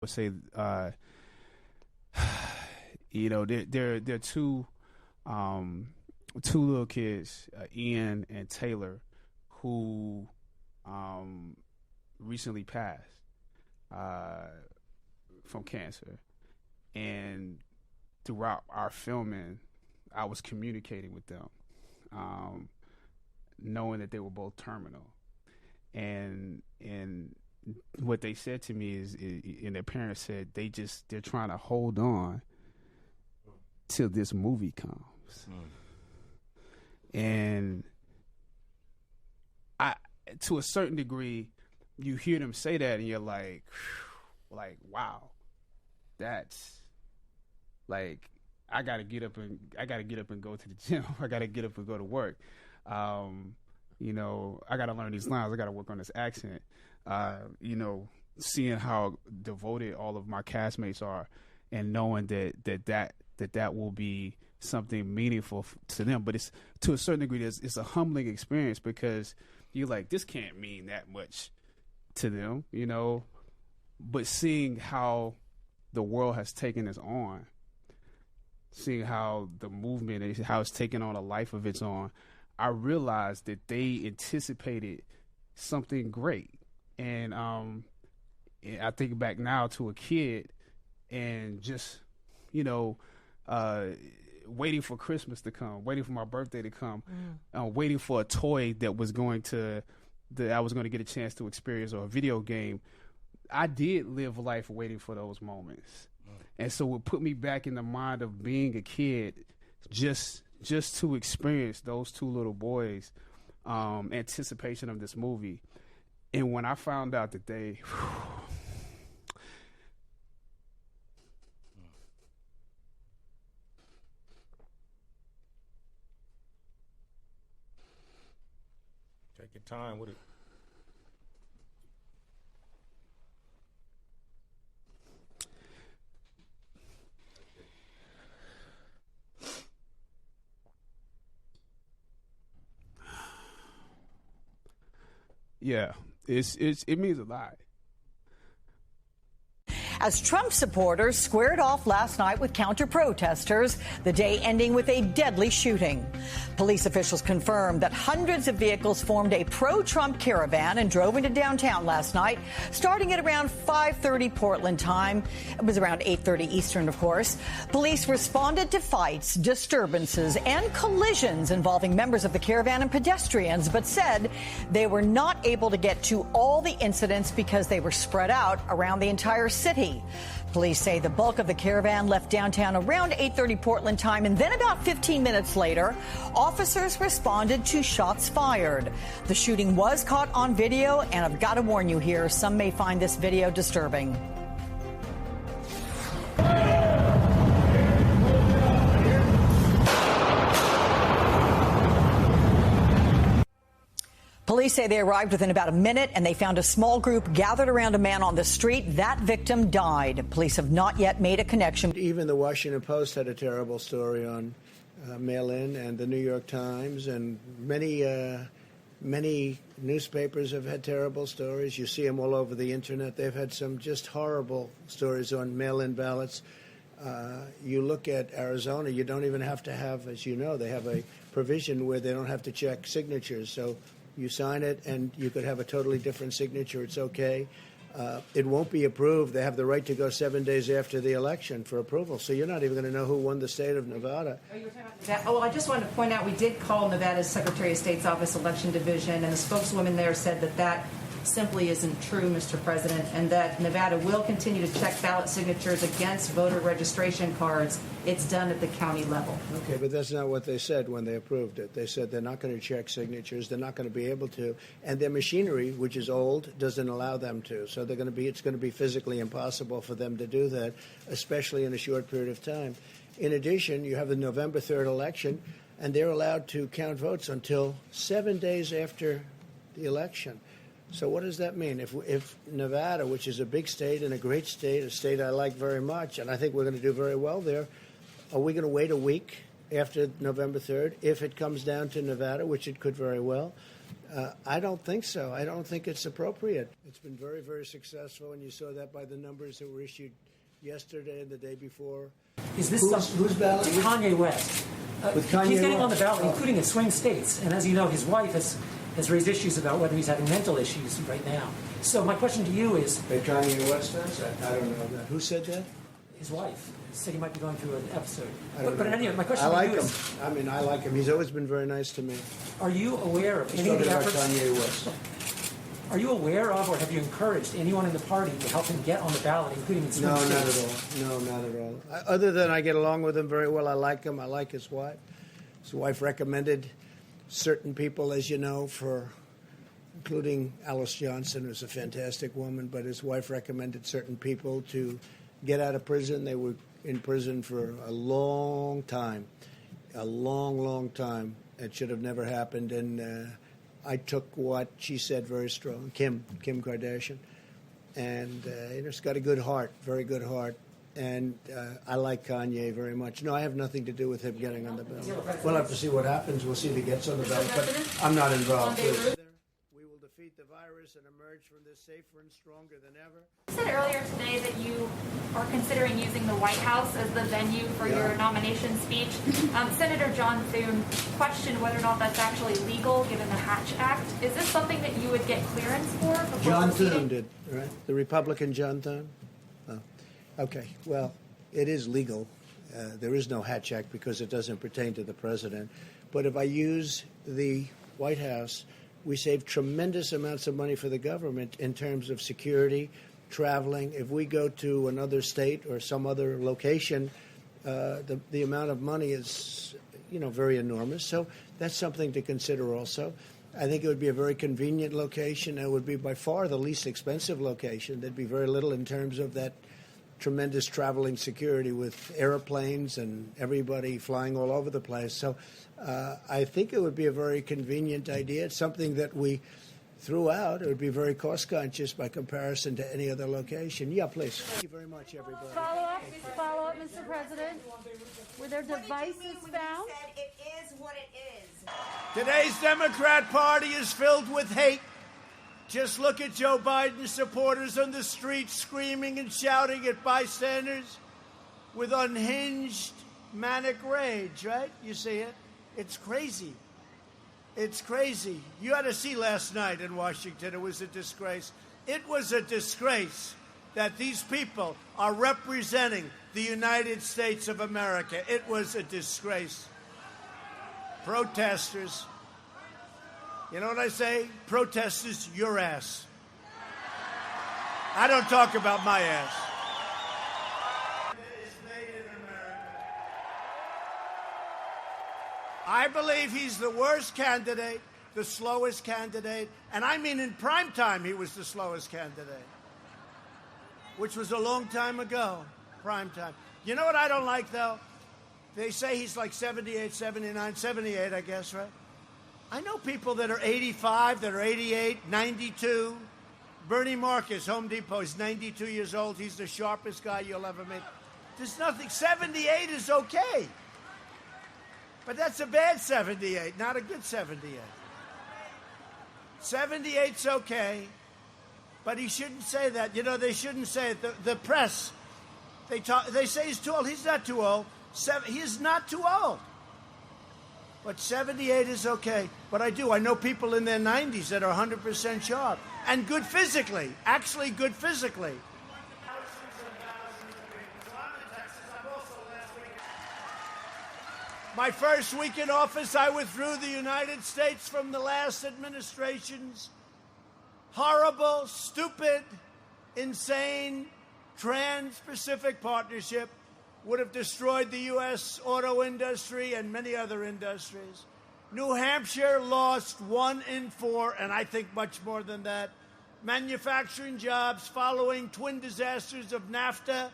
would say, they're two little kids, Ian and Taylor, who recently passed from cancer, and throughout our filming, I was communicating with them, knowing that they were both terminal, and what they said to me is, and their parents said they're trying to hold on till this movie comes, and to a certain degree, you hear them say that, and you're like, wow, that's like, I gotta get up and go to the gym. I gotta get up and go to work. I gotta learn these lines. I gotta work on this accent. Seeing how devoted all of my castmates are, and knowing that will be something meaningful to them. But it's, to a certain degree, it's a humbling experience, because you're like, this can't mean that much to them, But seeing how the world has taken us on, seeing how the movement, how it's taken on a life of its own, I realized that they anticipated something great. And I think back now to a kid, and just, waiting for Christmas to come, waiting for my birthday to come, waiting for a toy that I was going to get a chance to experience, or a video game. I did live life waiting for those moments. And so it put me back in the mind of being a kid, just to experience those two little boys' anticipation of this movie. And when I found out that they... Take your time with it. Yeah, it means a lot. As Trump supporters squared off last night with counter-protesters, the day ending with a deadly shooting. Police officials confirmed that hundreds of vehicles formed a pro-Trump caravan and drove into downtown last night, starting at around 5:30 Portland time. It was around 8:30 Eastern, of course. Police responded to fights, disturbances, and collisions involving members of the caravan and pedestrians, but said they were not able to get to all the incidents because they were spread out around the entire city. Police say the bulk of the caravan left downtown around 8:30 Portland time, and then about 15 minutes later, officers responded to shots fired. The shooting was caught on video, and I've got to warn you here, some may find this video disturbing. Police say they arrived within about a minute, and they found a small group gathered around a man on the street. That victim died. Police have not yet made a connection. Even the Washington Post had a terrible story on mail-in, and the New York Times, and many newspapers have had terrible stories. You see them all over the internet. They've had some just horrible stories on mail-in ballots. You look at Arizona, you don't even have to have, as you know, they have a provision where they don't have to check signatures. So you sign it, and you could have a totally different signature. It's okay. It won't be approved. They have the right to go 7 days after the election for approval. So you're not even going to know who won the state of Nevada. Oh, you were talking about that? Oh, well, I just wanted to point out we did call Nevada's Secretary of State's Office Election Division, and the spokeswoman there said that simply isn't true, Mr. President, and that Nevada will continue to check ballot signatures against voter registration cards. It's done at the county level. Okay, but that's not what they said when they approved it. They said they're not going to check signatures. They're not going to be able to. And their machinery, which is old, doesn't allow them to. So it's going to be physically impossible for them to do that, especially in a short period of time. In addition, you have the November 3rd election, and they're allowed to count votes until 7 days after the election. So what does that mean? If Nevada, which is a big state and a great state, a state I like very much, and I think we're going to do very well there, are we going to wait a week after November 3rd if it comes down to Nevada, which it could very well? I don't think so. I don't think it's appropriate. It's been very, very successful, and you saw that by the numbers that were issued yesterday and the day before. Is this who's ballot? Kanye West. With Kanye he's getting West? on the ballot, including in swing states. And as you know, his wife has raised issues about whether he's having mental issues right now. So my question to you is... Hey, Kanye West does? I don't know that. Who said that? His wife said he might be going through an episode. But anyway, my question I to like you him. is... I mean, I like him. He's always been very nice to me. Are you aware of He's any of the talking about efforts... Kanye West. Are you aware of or have you encouraged anyone in the party to help him get on the ballot, including in swing No, states? not at all. No, not at all. Other than I get along with him very well. I like him. I like his wife. His wife recommended certain people, as you know, including Alice Johnson, who's a fantastic woman, but his wife recommended certain people to get out of prison. They were in prison for a long time, a long, long time. It should have never happened, and I took what she said very strong, Kim Kardashian, and she's got a good heart, very good heart, and I like Kanye very much. No, I have nothing to do with him getting on the ballot. We'll have to see what happens. We'll see if he gets on the ballot, but I'm not involved. We will defeat the virus and emerge from this safer and stronger than ever. You said earlier today that you are considering using the White House as the venue for your nomination speech. Senator John Thune questioned whether or not that's actually legal given the Hatch Act. Is this something that you would get clearance for? John Thune did, right? The Republican John Thune? Oh, okay. Well, it is legal. There is no Hatch Act because it doesn't pertain to the president. But if I use the White House, we save tremendous amounts of money for the government in terms of security, traveling. If we go to another state or some other location, the amount of money is, very enormous. So that's something to consider also. I think it would be a very convenient location. It would be by far the least expensive location. There'd be very little in terms of that tremendous traveling security with airplanes and everybody flying all over the place. So I think it would be a very convenient idea. It's something that we threw out. It would be very cost-conscious by comparison to any other location. Yeah, please. Thank you very much, everybody. Follow up, Mr. President. Were there devices found? It is what it is. Today's Democrat Party is filled with hate. Just look at Joe Biden's supporters on the streets screaming and shouting at bystanders with unhinged, manic rage, right? You see it? It's crazy. It's crazy. You had to see last night in Washington. It was a disgrace. It was a disgrace that these people are representing the United States of America. It was a disgrace. Protesters. You know what I say? Protesters, your ass. I don't talk about my ass. I believe he's the worst candidate, the slowest candidate, and I mean in prime time he was the slowest candidate, which was a long time ago, prime time. You know what I don't like, though? They say he's like 78, 79, 78, I guess, right? I know people that are 85, that are 88, 92. Bernie Marcus, Home Depot, is 92 years old. He's the sharpest guy you'll ever meet. There's nothing. 78 is okay. But that's a bad 78, not a good 78. 78's okay, but he shouldn't say that. You know, they shouldn't say it. The press, they say he's too old. He's not too old. He's not too old. But 78 is okay. But I know people in their 90s that are 100% sharp and good physically, actually good physically. My first week in office, I withdrew the United States from the last administration's horrible, stupid, insane Trans-Pacific Partnership. Would have destroyed the U.S. auto industry and many other industries. New Hampshire lost 1 in 4, and I think much more than that, manufacturing jobs following twin disasters of NAFTA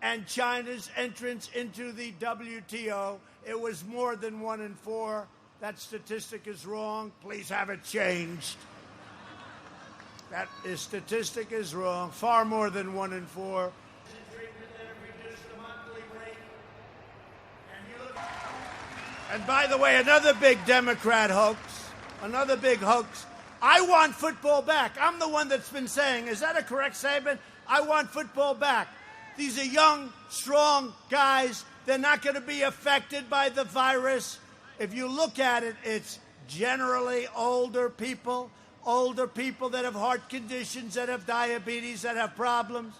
and China's entrance into the WTO. It was more than 1 in 4. That statistic is wrong. Please have it changed. That statistic is wrong. Far more than 1 in 4. And by the way, another big Democrat hoax, another big hoax. I want football back. I'm the one that's been saying, is that a correct statement? I want football back. These are young, strong guys. They're not going to be affected by the virus. If you look at it, it's generally older people that have heart conditions, that have diabetes, that have problems.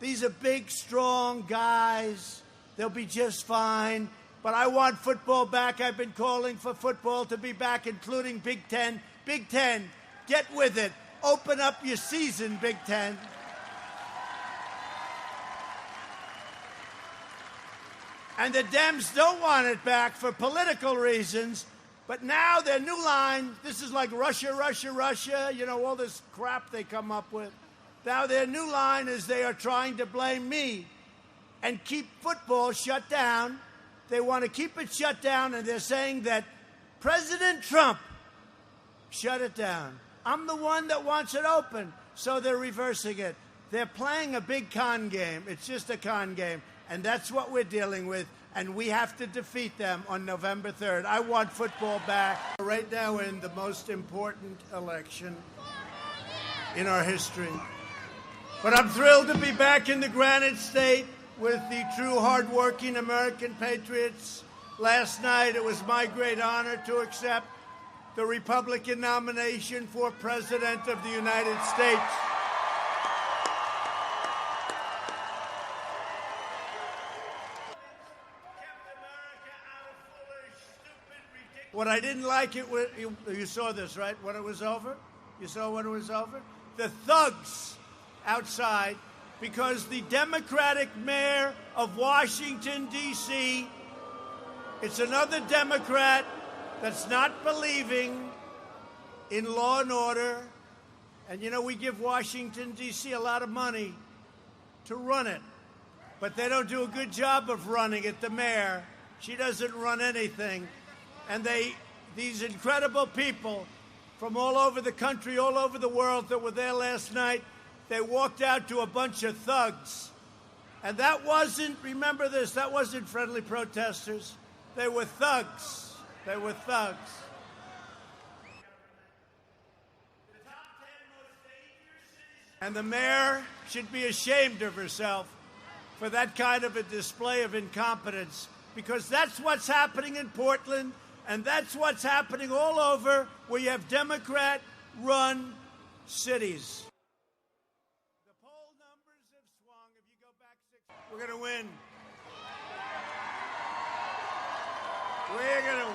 These are big, strong guys. They'll be just fine. But I want football back. I've been calling for football to be back, including Big Ten. Big Ten, get with it. Open up your season, Big Ten. And the Dems don't want it back for political reasons. But now their new line, this is like Russia, Russia, Russia, you know, all this crap they come up with. Now their new line is they are trying to blame me and keep football shut down. They want to keep it shut down, and they're saying that President Trump shut it down. I'm the one that wants it open, so they're reversing it. They're playing a big con game. It's just a con game, and that's what we're dealing with, and we have to defeat them on November 3rd. I want football back. Right now we're in the most important election in our history. But I'm thrilled to be back in the Granite State with the true hard-working American patriots. Last night, it was my great honor to accept the Republican nomination for President of the United States. What I didn't like, it was, you saw this, right, when it was over? You saw when it was over? The thugs outside, because the Democratic mayor of Washington, D.C., it's another Democrat that's not believing in law and order. And, you know, we give Washington, D.C. a lot of money to run it. But they don't do a good job of running it, the mayor. She doesn't run anything. And these incredible people from all over the country, all over the world that were there last night, they walked out to a bunch of thugs. And that wasn't, remember this, that wasn't friendly protesters. They were thugs. They were thugs. And the mayor should be ashamed of herself for that kind of a display of incompetence, because that's what's happening in Portland, and that's what's happening all over where you have Democrat-run cities. The poll numbers have swung. If you go back 6, we're going to win. We're going to win.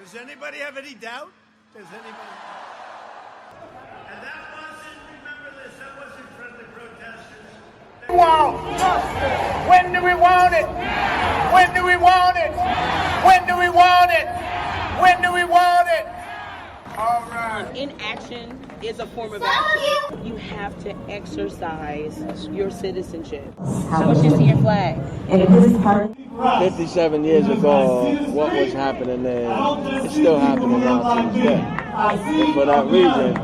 Does anybody have any doubt? Does anybody? And that wasn't, remember this, that wasn't friendly protesters. When do we want it? When do we want it? When do we want it? When do we want it? All right. Inaction is a form of action. You have to exercise your citizenship. Show us your flag. 57 years ago, what was happening then, it's still happening now to this day. And for that reason,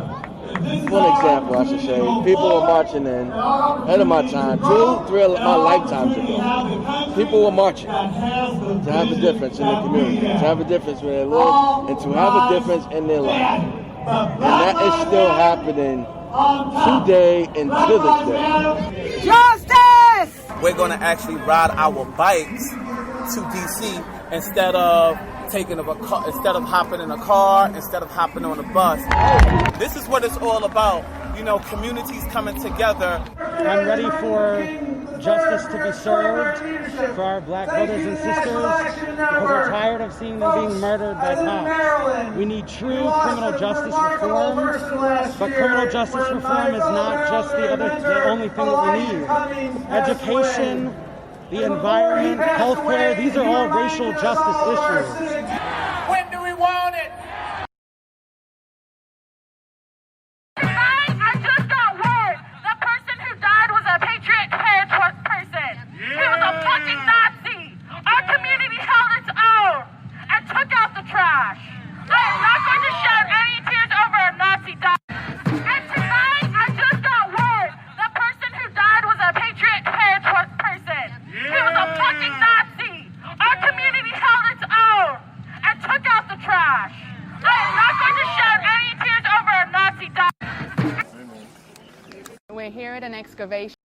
one example, I should say, people were marching in, ahead of my time, 2, 3 of my lifetimes ago. People were marching to have a difference in the community, to have a difference where they live, and to have a difference in their life. And that is still happening today and to this day. Justice! We're going to actually ride our bikes to D.C. instead of hopping in a car, instead of hopping on a bus. This is what it's all about. You know, communities coming together. I'm ready for justice to be served for our black brothers and sisters because we're tired of seeing them being murdered by cops. We need true criminal justice reform, but criminal justice reform is not just the only thing that we need. Education, the environment, healthcare, these are all racial justice issues. When do we want it? I just got word. The person who died was a Patriot person. He was a fucking Nazi. Our community held its own and took out the trash. I am not going to shed any tears over a Nazi death. And tonight, I just got word. The person who died was a Patriot person. He was a fucking Nazi. Our community held its own ovation.